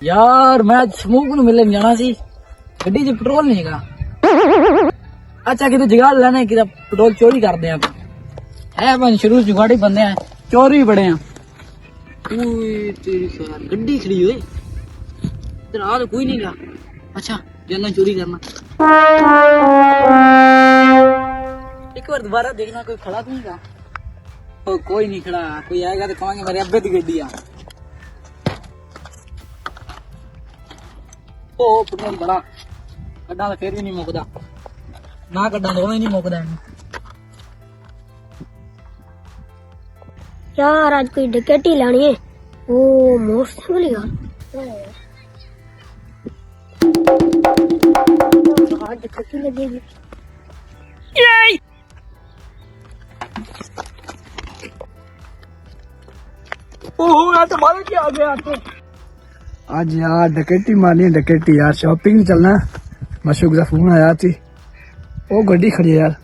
यार मैं समूह को मिलन जाना सी गड्डी च पेट्रोल नहीं हैगा। अच्छा कि जुगाड़ लेने कि पेट्रोल चोरी करते हैं है मैं शुरू जुगाड़ी बंदे हैं चोरी बड़े हैं। तेरी यार गड्डी खड़ी हुई इधर आ तो कोई नहीं गा। अच्छा जाना चोरी करना एक बार दोबारा देखना कोई खड़ा तो नहीं गा। कोई नहीं खड़ा कोई आएगा तो कहेंगे मेरे अब्बे की गड्डी आ। ओ पेट्रोल बड़ा गड्ढा तो फिर भी नहीं मुकदा ना गड्ढा तो नहीं मुकदा। यार आज कोई डकैती लानी है। ओ मोटरसाइकिल यार डकैती लगेगी। ओह यार तुम्हारे क्या आ गया तो आज यार डकैती मारनी है डकैती यार शॉपिंग चलना मशूक का फोन आया थी वो गड्डी खड़ी है यार।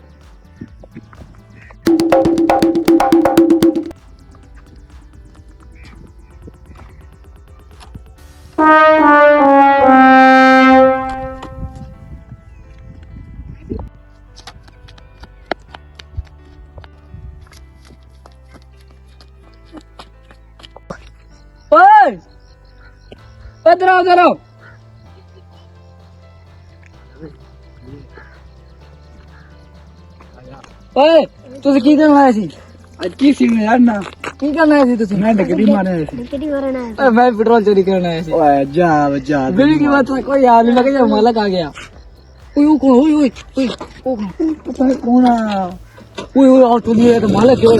ओए इधर आओ इधर आओ। ओए ਤੁਸੀਂ ਕੀ ਕਰਨ ਆਏ ਸੀ आज की सीन है यार ना ਕੀ ਕਰਨ ਆਏ ਸੀ ਤੁਸੀਂ मैं डकैती मारने आया थी। डकैती मारना है। ਓਏ ਮੈਂ ਪੈਟਰੋਲ ਚੋਰੀ ਕਰਨ ਆਇਆ ਸੀ। ओए जा जा मेरी की बात है कोई यार नहीं लगे जब मालक आ गया। ओए ओ कौन ओए ओए ओए ओ कौन पता है कौन आया ओए ओए और तू ये तो मालक है।